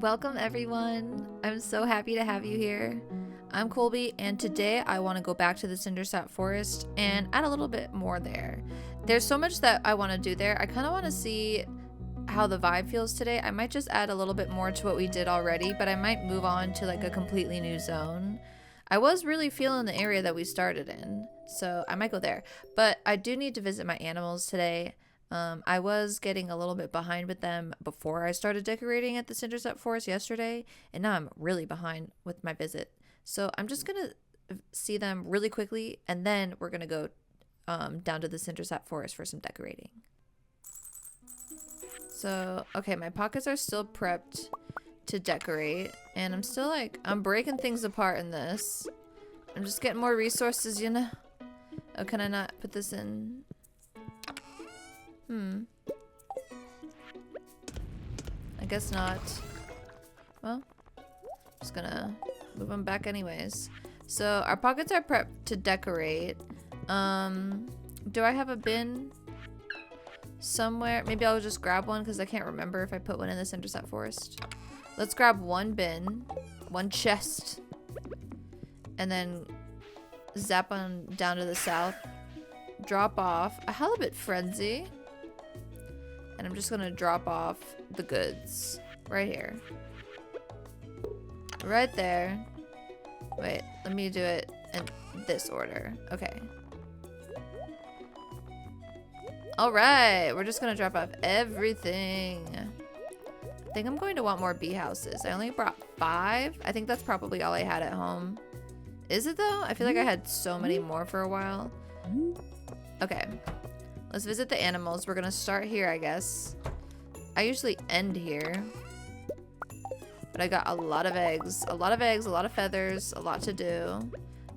Welcome everyone. I'm so happy to have you here. I'm Colby and today I want to go back to the Cindersap Forest and add a little bit more there. There's so much that I want to do there. I kind of want to see how the vibe feels today. I might just add a little bit more to what we did already, but I might move on to like a completely new zone. I was really feeling the area that we started in, so I might go there. But I do need to visit my animals today. I was getting a little bit behind with them before I started decorating at the Cindersap Forest yesterday, and now I'm really behind with my visit. So I'm just going to see them really quickly, and then we're going to go down to the Cindersap Forest for some decorating. So, okay, my pockets are still prepped to decorate, and I'm still like, I'm breaking things apart in this. I'm just getting more resources, you know? Oh, can I not put this in? I guess not. Well, just gonna move them back anyways. So our pockets are prepped to decorate. Do I have a bin somewhere? Maybe I'll just grab one because I can't remember if I put one in the Cindersap Forest. Let's grab one bin, one chest, and then zap on down to the south. Drop off a halibut frenzy. And I'm just gonna drop off the goods right here. Right there. Wait, let me do it in this order. Okay. Alright, we're just gonna drop off everything. I think I'm going to want more bee houses. I only brought 5. I think that's probably all I had at home. Is it though? I feel like I had so many more for a while. Okay. Let's visit the animals. We're gonna start here, I guess. I usually end here. But I got a lot of eggs. A lot of eggs, a lot of feathers, a lot to do.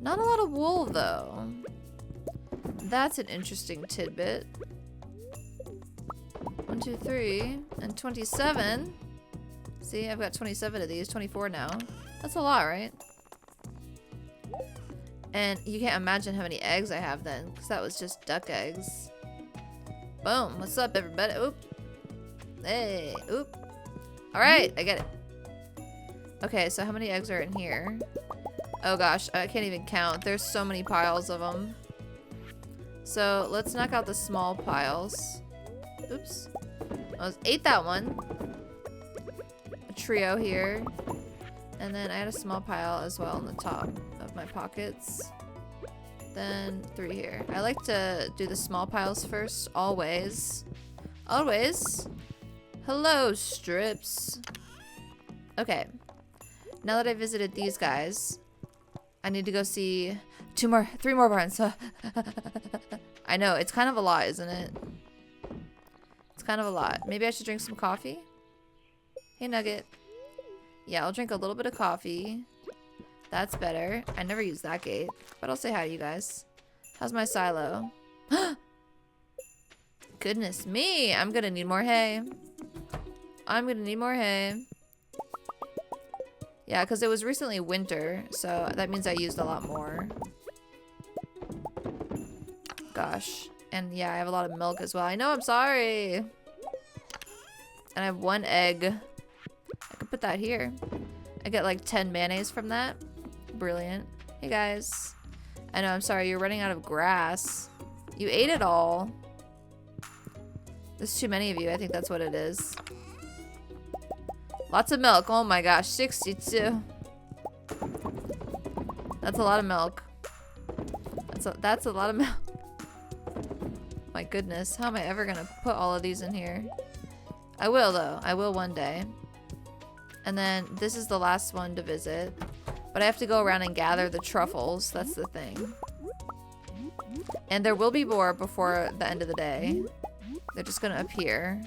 Not a lot of wool, though. That's an interesting tidbit. 1, 2, 3, and 27. See, I've got 27 of these, 24 now. That's a lot, right? And you can't imagine how many eggs I have then, because that was just duck eggs. Boom. What's up, everybody? Oop. Hey. Oop. Alright, I get it. Okay, so how many eggs are in here? Oh gosh, I can't even count. There's so many piles of them. So let's knock out the small piles. Oops. I ate that one. A trio here. And then I had a small pile as well on the top of my pockets. Then 3 here. I like to do the small piles first, always. Always. Hello, strips. Okay. Now that I visited these guys, I need to go see 3 more barns. I know, it's kind of a lot, isn't it? It's kind of a lot. Maybe I should drink some coffee? Hey, Nugget. Yeah, I'll drink a little bit of coffee. That's better. I never use that gate, but I'll say hi to you guys. How's my silo? Goodness me, I'm gonna need more hay. I'm gonna need more hay. Yeah, because it was recently winter, so that means I used a lot more. Gosh. And yeah, I have a lot of milk as well. I know, I'm sorry. And I have 1 egg. I could put that here. I get like 10 mayonnaise from that. Brilliant. Hey guys. I know, I'm sorry, you're running out of grass. You ate it all. There's too many of you, I think that's what it is. Lots of milk, oh my gosh, 62. That's a lot of milk. That's a lot of milk. My goodness, how am I ever gonna put all of these in here? I will though, I will one day. And then this is the last one to visit. But I have to go around and gather the truffles. That's the thing. And there will be more before the end of the day. They're just gonna appear.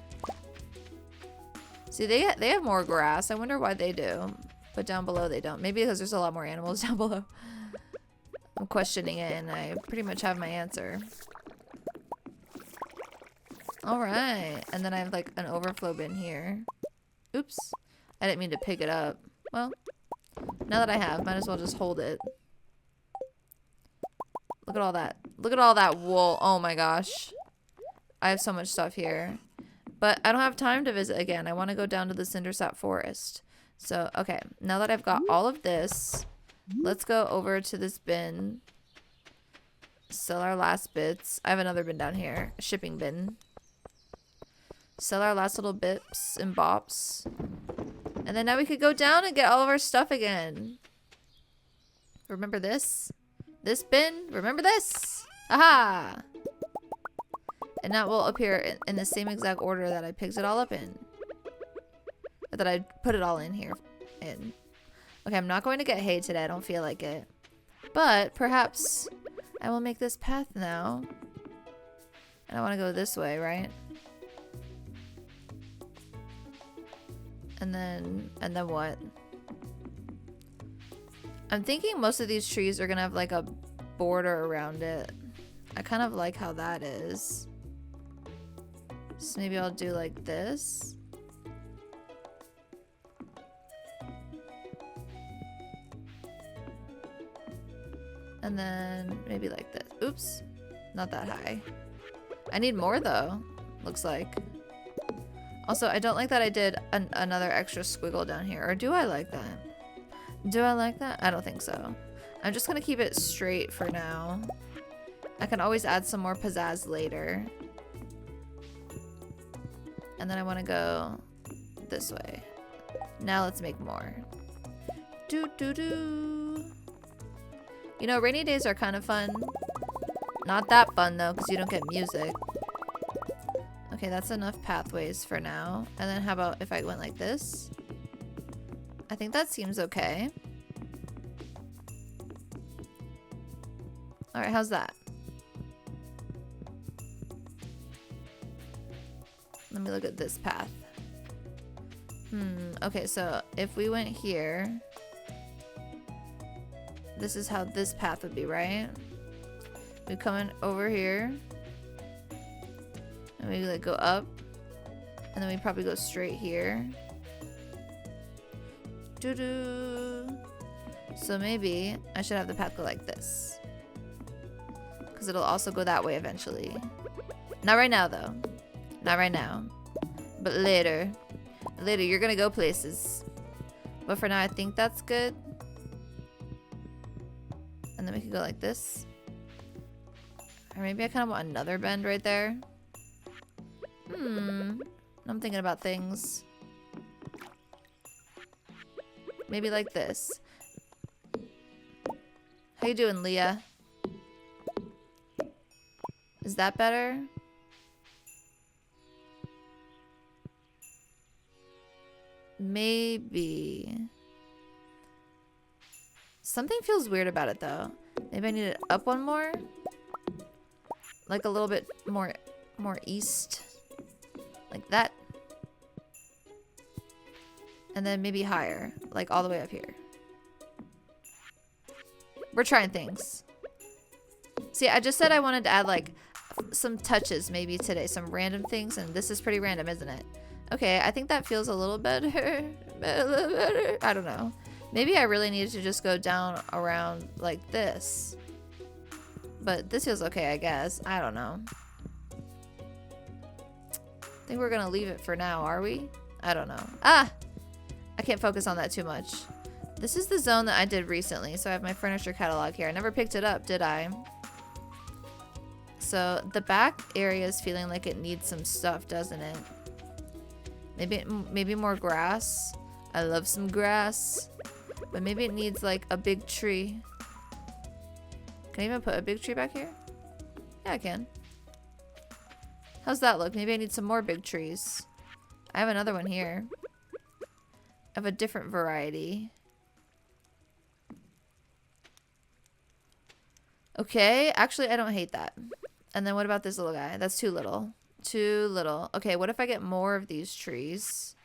See, they have more grass. I wonder why they do. But down below they don't. Maybe because there's a lot more animals down below. I'm questioning it and I pretty much have my answer. Alright. And then I have like an overflow bin here. Oops. I didn't mean to pick it up. Well, now that I have, might as well just hold it. Look at all that. Look at all that wool. Oh my gosh. I have so much stuff here. But I don't have time to visit again. I want to go down to the Cindersap Forest. So, okay. Now that I've got all of this, let's go over to this bin. Sell our last bits. I have another bin down here. A shipping bin. Sell our last little bits and bops. And then now we could go down and get all of our stuff again. Remember this? This bin? Remember this? Aha! And now it will appear in the same exact order that I picked it all up in. Or that I put it all in here. Okay, I'm not going to get hay today. I don't feel like it. But perhaps I will make this path now. And I want to go this way, right? And then what? I'm thinking most of these trees are gonna have like a border around it. I kind of like how that is. So maybe I'll do like this. And then maybe like this. Oops. Not that high. I need more though, looks like. Also, I don't like that I did another extra squiggle down here. Or do I like that? Do I like that? I don't think so. I'm just gonna keep it straight for now. I can always add some more pizzazz later. And then I want to go this way. Now let's make more. Do do do. You know, rainy days are kind of fun. Not that fun though, because you don't get music. Okay, that's enough pathways for now. And then how about if I went like this? I think that seems okay. Alright, how's that? Let me look at this path. Okay, so if we went here, this is how this path would be, right? We come in over here. And we like go up. And then we probably go straight here. Doo-doo. So maybe I should have the path go like this. Because it'll also go that way eventually. Not right now though. Not right now. But later. Later you're gonna go places. But for now I think that's good. And then we can go like this. Or maybe I kind of want another bend right there. I'm thinking about things. Maybe like this. How you doing, Leah? Is that better? Maybe. Something feels weird about it though. Maybe I need it up one more. Like a little bit more east. Like that. And then maybe higher. Like all the way up here. We're trying things. See, I just said I wanted to add like some touches maybe today. Some random things. And this is pretty random, isn't it? Okay, I think that feels a little better. A little better. I don't know. Maybe I really needed to just go down around like this. But this feels okay, I guess. I don't know. I think we're gonna leave it for now, are we? I don't know. Ah! I can't focus on that too much. This is the zone that I did recently. So I have my furniture catalog here. I never picked it up, did I? So the back area is feeling like it needs some stuff, doesn't it? Maybe more grass. I love some grass. But maybe it needs like a big tree. Can I even put a big tree back here? Yeah, I can. How's that look? Maybe I need some more big trees. I have another one here. Of a different variety. Okay, actually I don't hate that. And then what about this little guy? That's too little. Too little. Okay, what if I get more of these trees?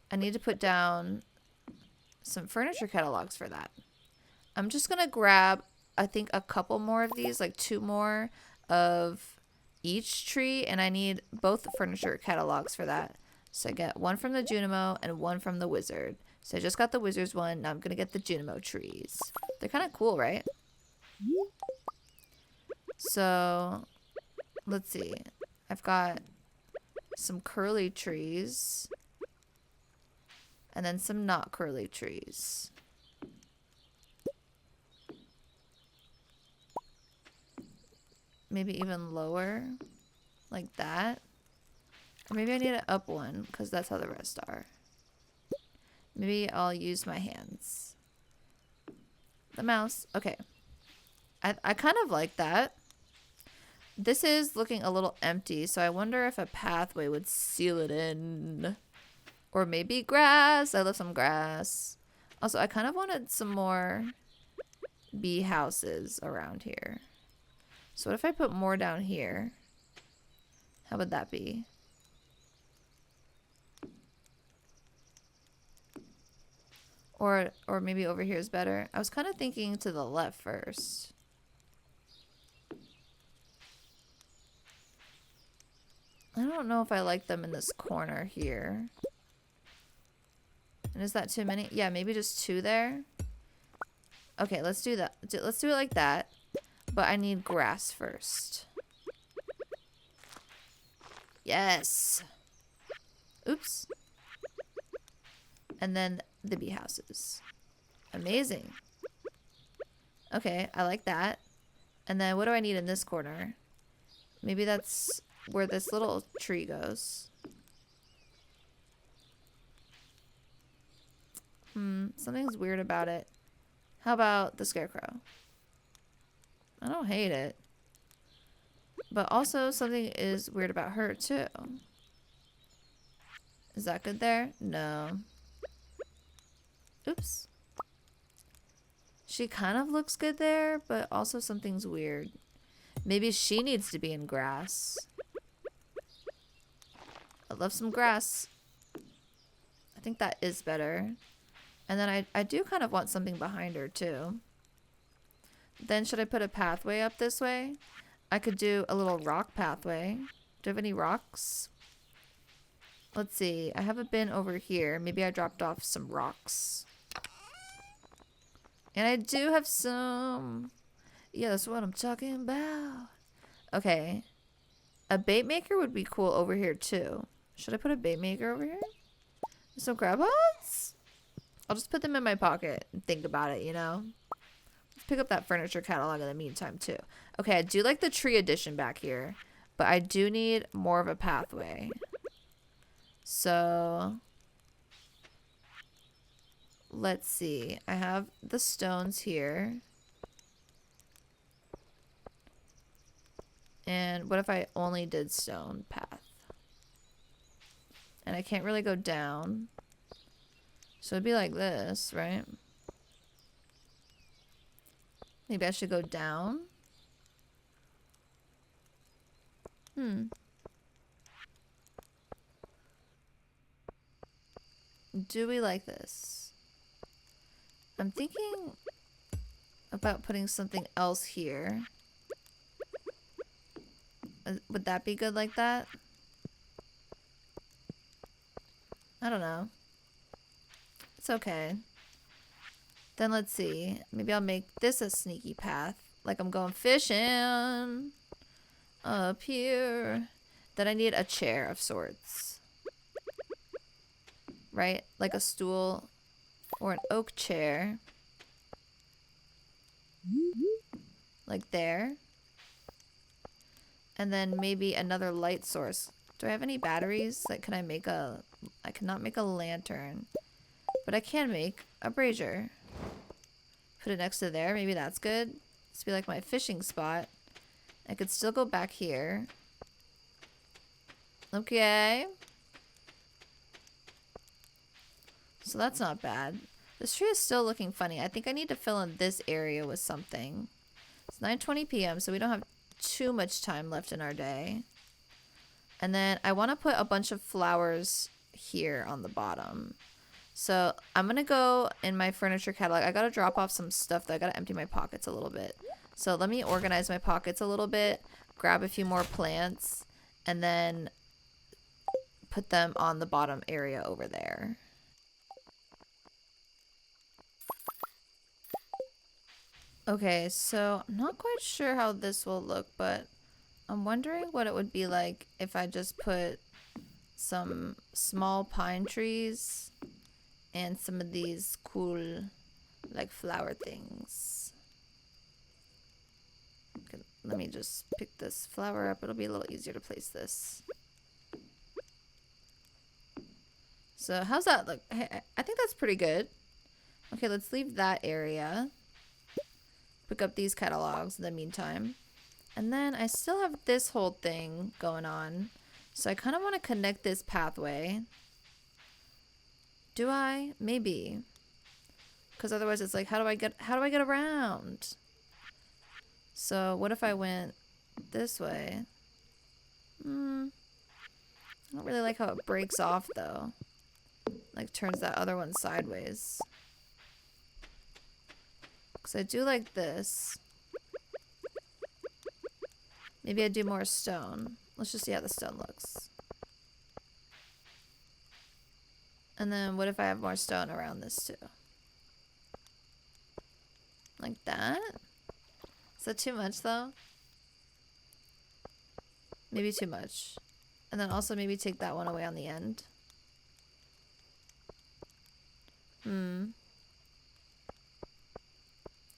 I need to put down some furniture catalogs for that. I'm just gonna grab, I think, a couple more of these, like 2 more of each tree, and I need both furniture catalogs for that. So I get one from the Junimo and one from the Wizard. So I just got the Wizard's one. Now I'm gonna get the Junimo trees. They're kind of cool, right? So let's see. I've got some curly trees. And then some not curly trees. Maybe even lower, like that. Or maybe I need an up one, because that's how the rest are. Maybe I'll use my hands. The mouse. Okay. I kind of like that. This is looking a little empty, so I wonder if a pathway would seal it in. Or maybe grass. I love some grass. Also, I kind of wanted some more bee houses around here. So what if I put more down here? How would that be? Or maybe over here is better. I was kind of thinking to the left first. I don't know if I like them in this corner here. And is that too many? Yeah, maybe just 2 there. Okay, let's do that. Let's do it like that. But I need grass first. Yes. Oops. And then the bee houses. Amazing. Okay, I like that. And then what do I need in this corner? Maybe that's where this little tree goes. Something's weird about it. How about the scarecrow? I don't hate it. But also something is weird about her too. Is that good there? No. Oops. She kind of looks good there, but also something's weird. Maybe she needs to be in grass. I love some grass. I think that is better. And then I do kind of want something behind her too. Then should I put a pathway up this way? I could do a little rock pathway. Do I have any rocks? Let's see. I have a bin over here. Maybe I dropped off some rocks. And I do have some. Yeah, that's what I'm talking about. Okay. A bait maker would be cool over here too. Should I put a bait maker over here? Some crab pots? I'll just put them in my pocket and think about it, you know? Let's pick up that furniture catalog in the meantime too. Okay, I do like the tree addition back here. But I do need more of a pathway. So let's see. I have the stones here. And what if I only did stone path? And I can't really go down. So it'd be like this, right? Maybe I should go down. Do we like this? I'm thinking about putting something else here. Would that be good like that? I don't know. It's okay. Then let's see. Maybe I'll make this a sneaky path. Like I'm going fishing. Up here. Then I need a chair of sorts. Right? Like a stool or an oak chair. Like there. And then maybe another light source. Do I have any batteries? Like, can I make a... I cannot make a lantern. But I can make a brazier. Put it next to there. Maybe that's good. This be like my fishing spot. I could still go back here. Okay. So that's not bad. This tree is still looking funny. I think I need to fill in this area with something. It's 9:20 p.m. so we don't have too much time left in our day. And then I want to put a bunch of flowers here on the bottom. So I'm going to go in my furniture catalog. I got to drop off some stuff though. I got to empty my pockets a little bit. So let me organize my pockets a little bit, grab a few more plants, and then put them on the bottom area over there. Okay, so I'm not quite sure how this will look, but I'm wondering what it would be like if I just put some small pine trees And some of these cool, like, flower things. Okay, let me just pick this flower up. It'll be a little easier to place this. So how's that look? Hey, I think that's pretty good. Okay, let's leave that area. Pick up these catalogs in the meantime. And then I still have this whole thing going on. So I kind of want to connect this pathway. Do I? Maybe. Because otherwise it's like, how do I get around? So what if I went this way? I don't really like how it breaks off though. Like turns that other one sideways. Because I do like this. Maybe I do more stone. Let's just see how the stone looks. And then what if I have more stone around this too? Like that? Is that too much though? Maybe too much. And then also maybe take that one away on the end.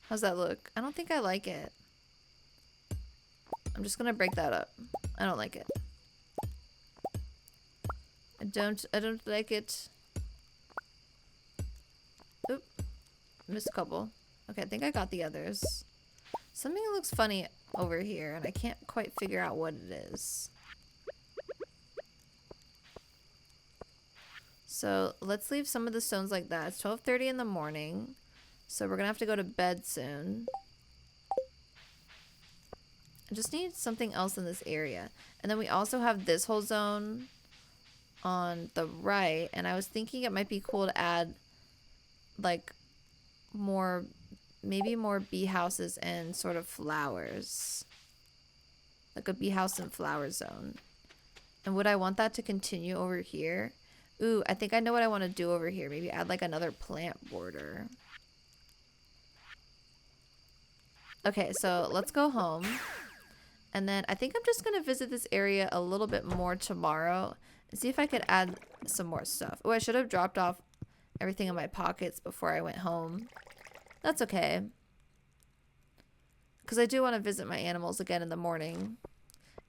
How's that look? I don't think I like it. I'm just gonna break that up. I don't like it. I don't like it. Oop. Missed a couple. Okay, I think I got the others. Something looks funny over here, and I can't quite figure out what it is. So let's leave some of the stones like that. It's 12:30 in the morning, so we're gonna have to go to bed soon. I just need something else in this area. And then we also have this whole zone on the right, and I was thinking it might be cool to add like more, maybe more bee houses and sort of flowers. Like a bee house and flower zone. And would I want that to continue over here? Ooh, I think I know what I want to do over here. Maybe add like another plant border. Okay, so let's go home. And then I think I'm just going to visit this area a little bit more tomorrow and see if I could add some more stuff. Oh, I should have dropped off everything in my pockets before I went home. That's okay. Because I do want to visit my animals again in the morning.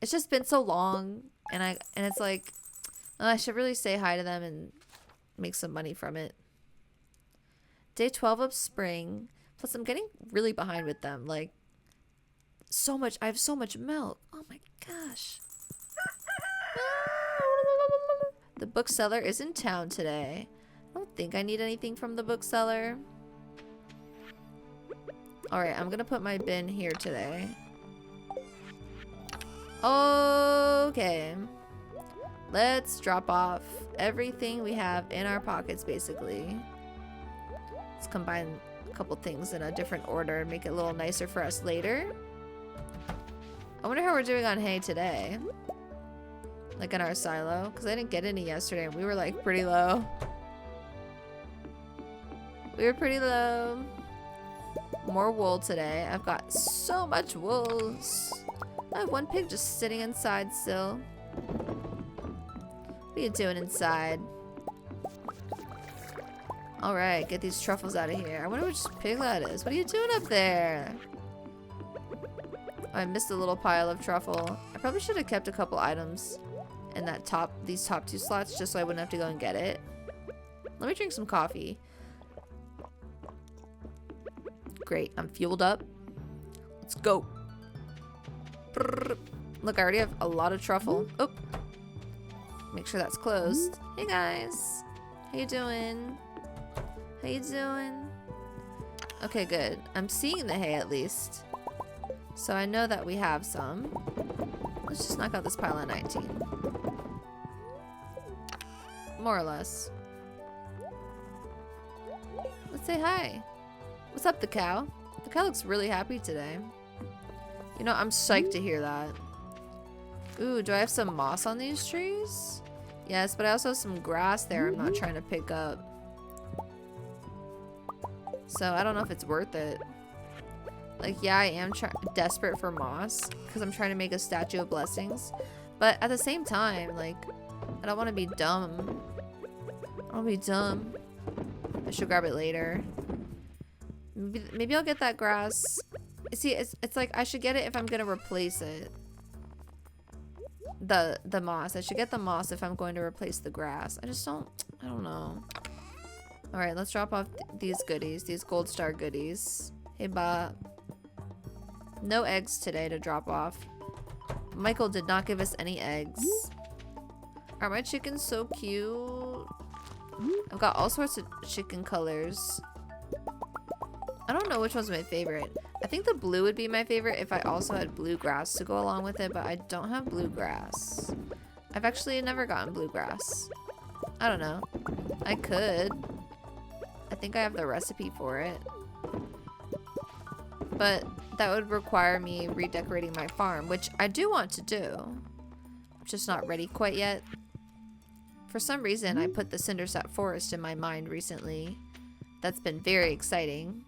It's just been so long, and it's like, I should really say hi to them and make some money from it. Day 12 of spring. Plus, I'm getting really behind with them. Like, so much. I have so much milk. Oh my gosh. The bookseller is in town today. I don't think I need anything from the bookseller. Alright, I'm gonna put my bin here today. Okay. Let's drop off everything we have in our pockets, basically. Let's combine a couple things in a different order and make it a little nicer for us later. I wonder how we're doing on hay today. Like in our silo. Because I didn't get any yesterday and we were like pretty low. We were pretty low. More wool today. I've got so much wool. I have one pig just sitting inside still. What are you doing inside? Alright, get these truffles out of here. I wonder which pig that is. What are you doing up there? Oh, I missed a little pile of truffle. I probably should have kept a couple items in that these top two slots just so I wouldn't have to go and get it. Let me drink some coffee. Great, I'm fueled up. Let's go. Look, I already have a lot of truffle. Oh, make sure that's closed. Hey guys, how you doing? How you doing? Okay, good. I'm seeing the hay at least, so I know that we have some. Let's just knock out this pile of 19. More or less. Let's say hi. What's up, the cow? The cow looks really happy today. You know, I'm psyched to hear that. Ooh, do I have some moss on these trees? Yes, but I also have some grass there I'm not trying to pick up. So I don't know if it's worth it. Like, yeah, I am desperate for moss because I'm trying to make a statue of blessings. But at the same time, like, I don't want to be dumb. I don't want to be dumb. I should grab it later. Maybe I'll get that grass. See, it's like I should get it if I'm gonna replace it. The moss. I should get the moss if I'm going to replace the grass. I don't know. Alright, let's drop off these goodies. These gold star goodies. Hey, Bob. No eggs today to drop off. Michael did not give us any eggs. Are my chickens so cute? I've got all sorts of chicken colors. I don't know which one's my favorite. I think the blue would be my favorite if I also had blue grass to go along with it, but I don't have blue grass. I've actually never gotten blue grass. I don't know. I could. I think I have the recipe for it. But that would require me redecorating my farm, which I do want to do. I'm just not ready quite yet. For some reason, I put the Cindersap Forest in my mind recently. That's been very exciting.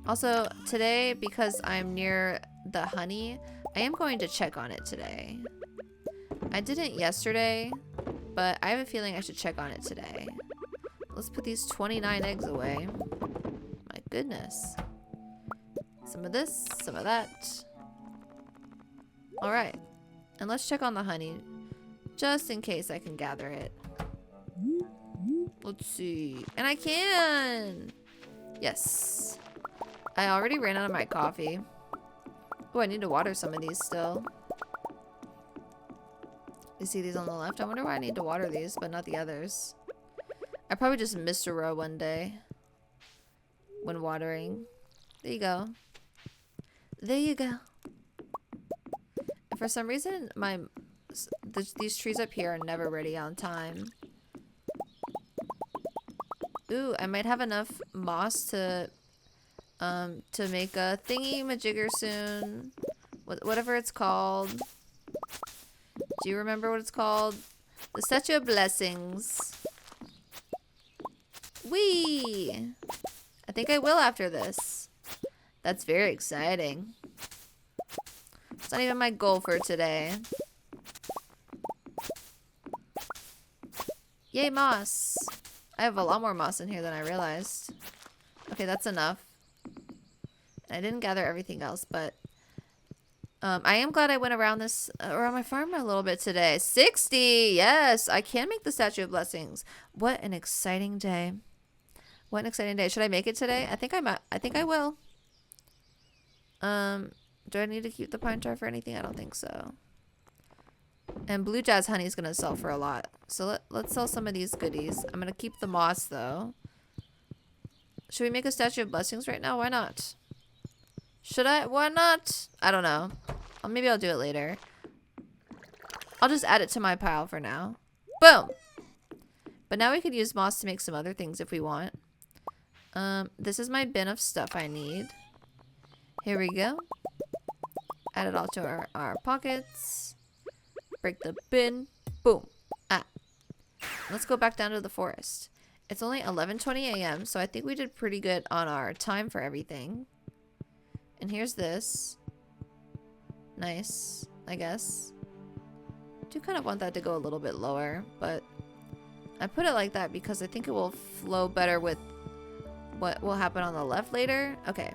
Also, today, because I'm near the honey, I am going to check on it today. I didn't yesterday, but I have a feeling I should check on it today. Let's put these 29 eggs away. My goodness. Some of this, some of that. Alright. And let's check on the honey, just in case I can gather it. Let's see. And I can! Yes. I already ran out of my coffee. Oh, I need to water some of these still. You see these on the left? I wonder why I need to water these, but not the others. I probably just missed a row one day when watering. There you go. There you go. And for some reason, these trees up here are never ready on time. Ooh, I might have enough moss to make a thingy-majigger soon. Whatever it's called. Do you remember what it's called? The Statue of Blessings. Whee! I think I will after this. That's very exciting. It's not even my goal for today. Yay, moss! I have a lot more moss in here than I realized. Okay, that's enough. I didn't gather everything else, but I am glad I went around my farm a little bit today. 60! Yes! I can make the Statue of Blessings. What an exciting day. What an exciting day. Should I make it today? I think I might. I think I will. Do I need to keep the pine tar for anything? I don't think so. And blue jazz honey is going to sell for a lot. So let's sell some of these goodies. I'm going to keep the moss, though. Should we make a Statue of Blessings right now? Why not? Should I? Why not? I don't know. Maybe I'll do it later. I'll just add it to my pile for now. Boom! But now we could use moss to make some other things if we want. This is my bin of stuff I need. Here we go. Add it all to our pockets. Break the bin. Boom. Ah. Let's go back down to the forest. It's only 11:20 a.m., so I think we did pretty good on our time for everything. And here's this. Nice, I guess. I do kind of want that to go a little bit lower, but I put it like that because I think it will flow better with what will happen on the left later. Okay.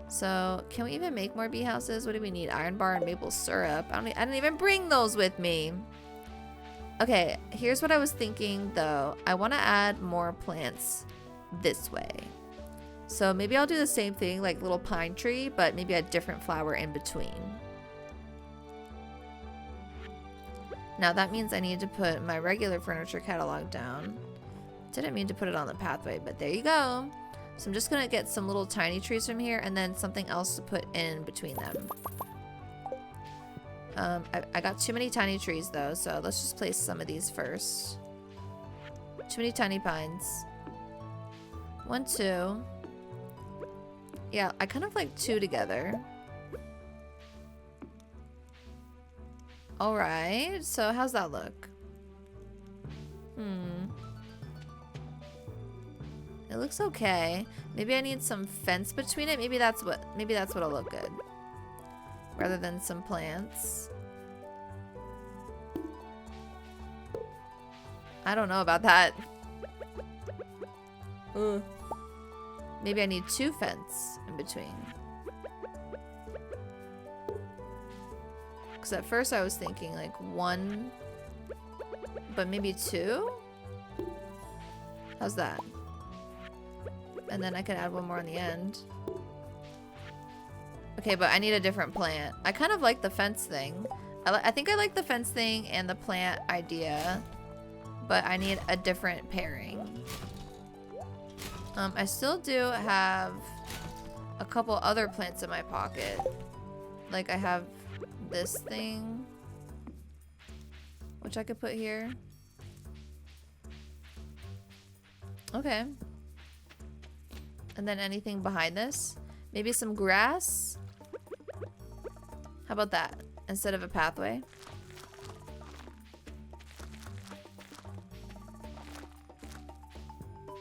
So, can we even make more bee houses? What do we need? Iron bar and maple syrup. I didn't even bring those with me. Okay, here's what I was thinking, though. I want to add more plants this way. So, maybe I'll do the same thing, like little pine tree, but maybe a different flower in between. Now, that means I need to put my regular furniture catalog down. Didn't mean to put it on the pathway, but there you go. So I'm just going to get some little tiny trees from here and then something else to put in between them. I got too many tiny trees though, so let's just place some of these first. Too many tiny pines. 1, 2. Yeah, I kind of like 2 together. Alright, so how's that look? It looks okay. Maybe I need some fence between it. Maybe that's what'll look good. Rather than some plants. I don't know about that. Ugh. Maybe I need 2 fence in between. Because at first I was thinking like 1, but maybe 2? How's that? And then I could add 1 more on the end. Okay, but I need a different plant. I kind of like the fence thing. I think I like the fence thing and the plant idea, but I need a different pairing. I still do have a couple other plants in my pocket. Like I have this thing, which I could put here. Okay. And then anything behind this? Maybe some grass? How about that? Instead of a pathway?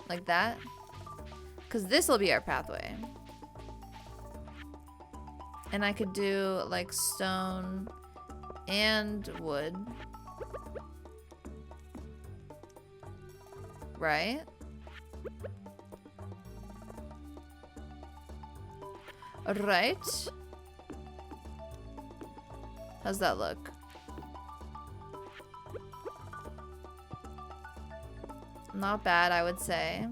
Like that? Because this will be our pathway. And I could do like stone and wood. Right? Right. How's that look? Not bad, I would say.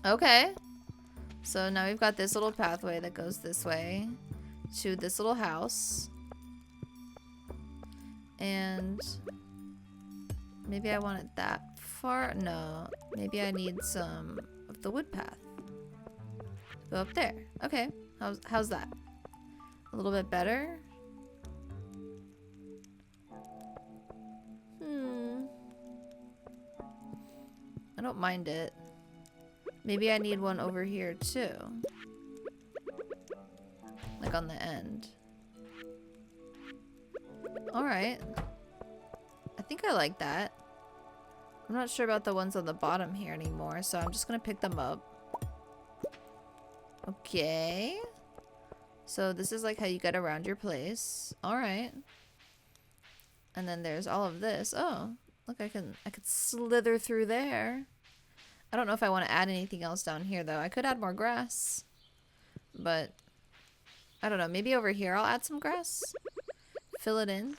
Okay. So now we've got this little pathway that goes this way to this little house. And maybe I want it that far. No, maybe I need some of the wood path. Go up there. Okay. How's that? A little bit better? I don't mind it. Maybe I need one over here too. Like on the end. Alright. I think I like that. I'm not sure about the ones on the bottom here anymore, so I'm just gonna pick them up. Okay. So this is like how you get around your place. Alright. And then there's all of this. Oh, look, I could slither through there. I don't know if I want to add anything else down here though. I could add more grass. But I don't know, maybe over here I'll add some grass. Fill it in.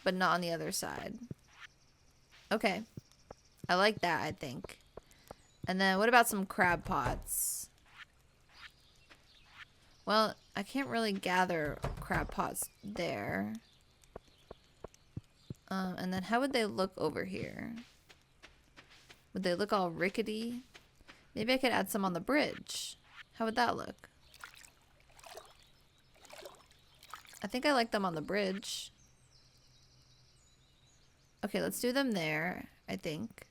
But not on the other side. Okay. I like that, I think. And then what about some crab pots? Well, I can't really gather crab pots there. And then how would they look over here? Would they look all rickety? Maybe I could add some on the bridge. How would that look? I think I like them on the bridge. Okay, let's do them there, I think.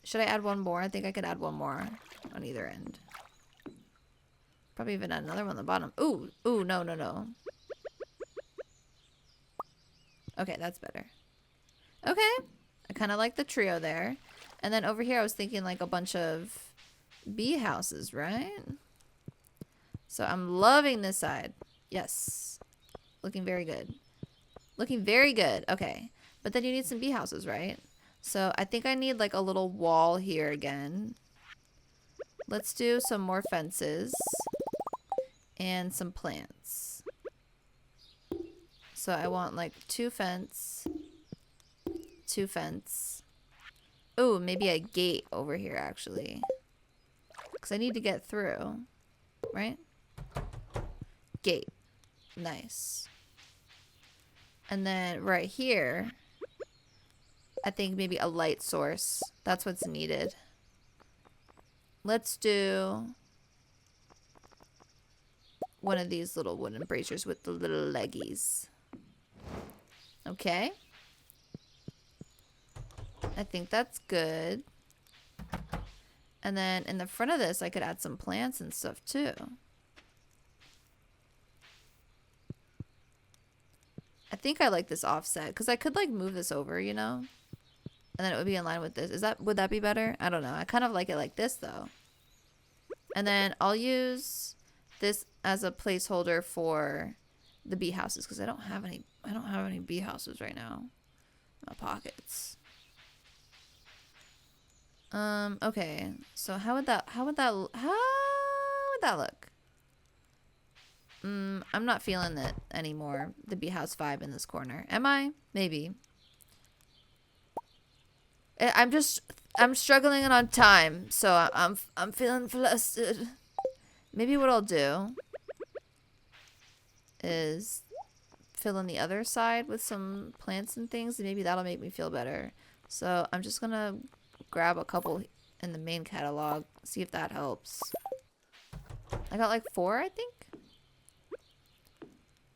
Should I add one more? I think I could add one more on either end. Probably even add another one on the bottom. Ooh, ooh, no, no, no. Okay, that's better. Okay, I kind of like the trio there. And then over here I was thinking like a bunch of bee houses, right? So I'm loving this side. Yes. Looking very good. Looking very good. Okay. But then you need some bee houses, right? So I think I need like a little wall here again. Let's do some more fences. And some plants. So I want like 2 fence. 2 fence. Oh, maybe a gate over here actually. Because I need to get through. Right? Gate. Nice. And then right here, I think maybe a light source. That's what's needed. Let's do one of these little wooden braziers with the little leggies. Okay. I think that's good. And then in the front of this, I could add some plants and stuff too. I think I like this offset because I could like move this over, you know? And then it would be in line with this. Would that be better? I don't know. I kind of like it like this though. And then I'll use this as a placeholder for the bee houses because I don't have any bee houses right now in my pockets. Okay. So how would that look? I'm not feeling it anymore. The bee house vibe in this corner. Am I? Maybe. I'm struggling on time, so I'm feeling flustered. Maybe what I'll do is fill in the other side with some plants and things, and maybe that'll make me feel better. So I'm just gonna grab a couple in the main catalog, see if that helps. I got like 4, I think.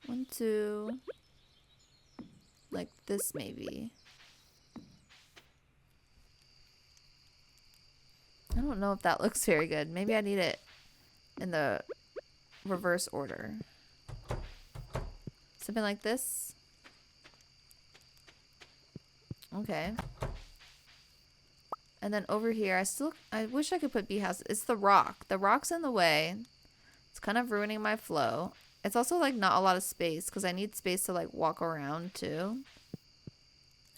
1, 2. Like this maybe. I don't know if that looks very good. Maybe I need it in the reverse order. Something like this. Okay. And then over here, I wish I could put bee house. It's the rock. The rock's in the way. It's kind of ruining my flow. It's also like not a lot of space because I need space to like walk around too.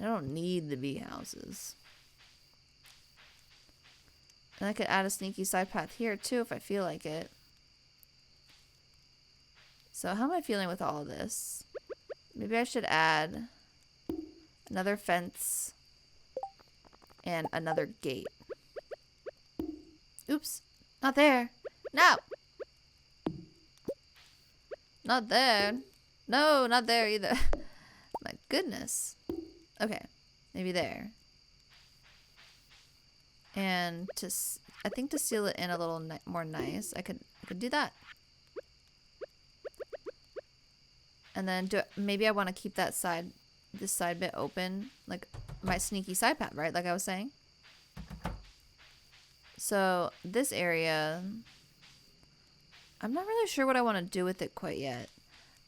I don't need the bee houses. And I could add a sneaky side path here too if I feel like it. So how am I feeling with all of this? Maybe I should add another fence and another gate. Oops, not there. No. Not there. No, not there either. My goodness. Okay, maybe there. And I think to seal it in a little more nice, I could do that. And then maybe I want to keep this side bit open, like my sneaky side path, right? Like I was saying. So this area, I'm not really sure what I want to do with it quite yet.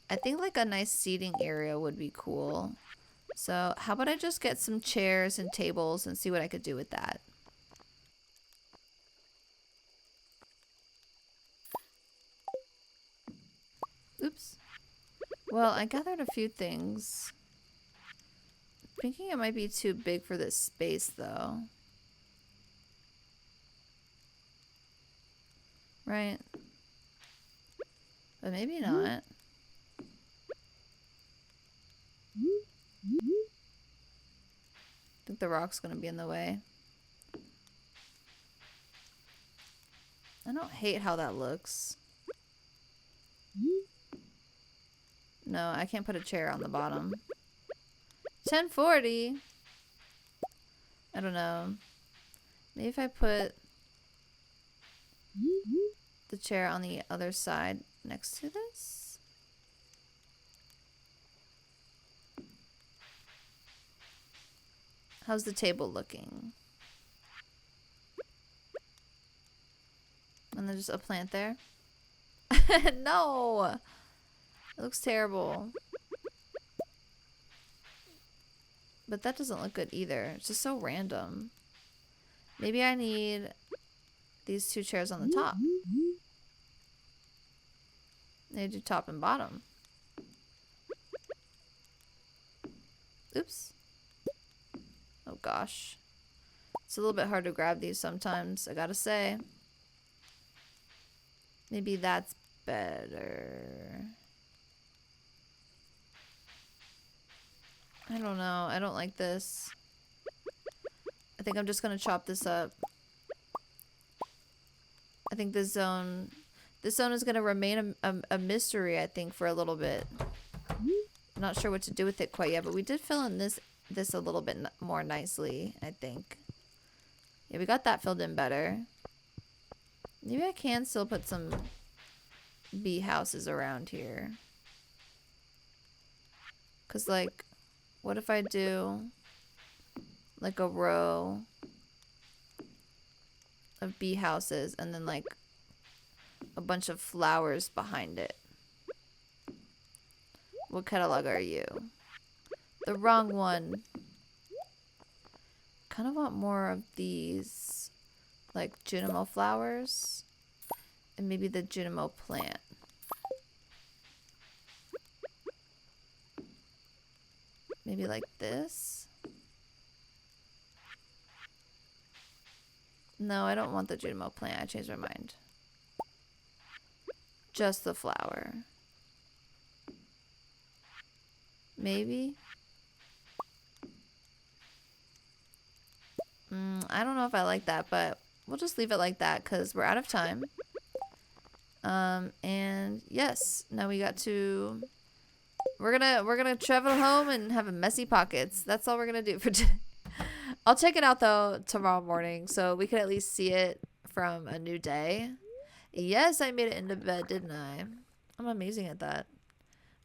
I think like a nice seating area would be cool. So how about I just get some chairs and tables and see what I could do with that. Oops. Well, I gathered a few things. Thinking it might be too big for this space though. Right? But maybe not. I think the rock's gonna be in the way. I don't hate how that looks. No, I can't put a chair on the bottom. 1040. I don't know. Maybe if I put the chair on the other side next to this. How's the table looking? And then just a plant there. No! It looks terrible. But that doesn't look good either. It's just so random. Maybe I need these 2 chairs on the top. They do top and bottom. Oops. Oh gosh. It's a little bit hard to grab these sometimes, I gotta say. Maybe that's better. I don't know. I don't like this. I think I'm just gonna chop this up. I think this zone is gonna remain a mystery, I think, for a little bit. I'm not sure what to do with it quite yet, but we did fill in this a little bit more nicely, I think. Yeah, we got that filled in better. Maybe I can still put some bee houses around here. 'Cause like, what if I do like a row of bee houses and then like a bunch of flowers behind it? What catalog are you? The wrong one. Kind of want more of these like Junimo flowers and maybe the Junimo plant. Maybe like this. No, I don't want the Junimo plant. I changed my mind. Just the flower. Maybe? I don't know if I like that, but we'll just leave it like that because we're out of time. And yes, now we got to... We're gonna travel home and have a messy pockets. That's all we're gonna do for today. I'll check it out though tomorrow morning so we can at least see it from a new day. Yes, I made it into bed, didn't I? I'm amazing at that.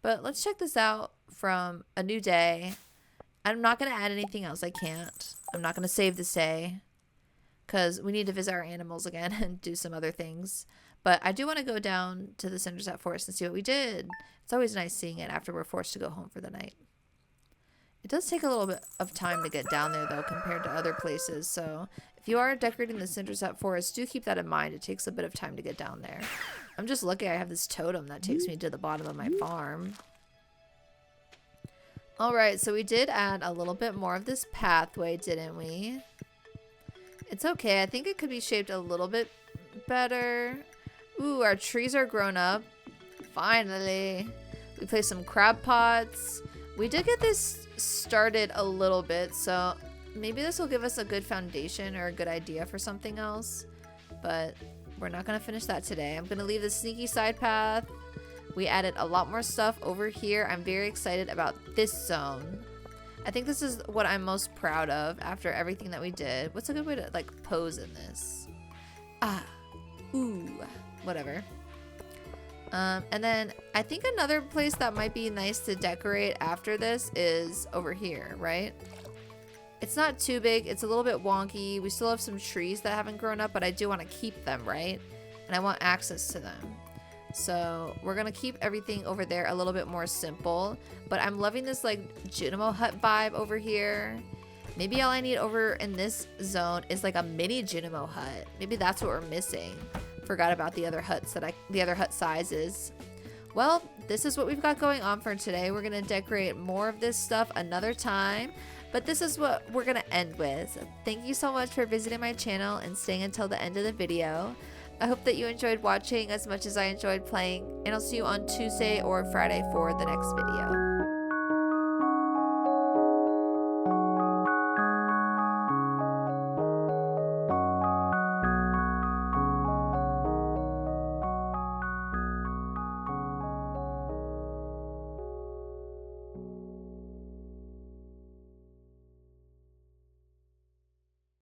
But let's check this out from a new day. I'm not going to add anything else. I can't. I'm not going to save this day because we need to visit our animals again and do some other things. But I do want to go down to the Cindersap Forest and see what we did. It's always nice seeing it after we're forced to go home for the night. It does take a little bit of time to get down there, though, compared to other places. So if you are decorating the Cindersap Forest, do keep that in mind. It takes a bit of time to get down there. I'm just lucky I have this totem that takes me to the bottom of my farm. Alright, so we did add a little bit more of this pathway, didn't we? It's okay. I think it could be shaped a little bit better. Ooh, our trees are grown up. Finally. We placed some crab pots. We did get this started a little bit, so maybe this will give us a good foundation or a good idea for something else. But we're not going to finish that today. I'm going to leave the sneaky side path. We added a lot more stuff over here. I'm very excited about this zone. I think this is what I'm most proud of after everything that we did. What's a good way to like pose in this? Whatever. And then I think another place that might be nice to decorate after this is over here, right? It's not too big. It's a little bit wonky. We still have some trees that haven't grown up, but I do want to keep them, right? And I want access to them. So we're going to keep everything over there a little bit more simple. But I'm loving this like Junimo hut vibe over here. Maybe all I need over in this zone is like a mini Junimo hut. Maybe that's what we're missing. Forgot about the other huts the other hut sizes. Well, this is what we've got going on for today. We're going to decorate more of this stuff another time. But this is what we're going to end with. So thank you so much for visiting my channel and staying until the end of the video. I hope that you enjoyed watching as much as I enjoyed playing, and I'll see you on Tuesday or Friday for the next video.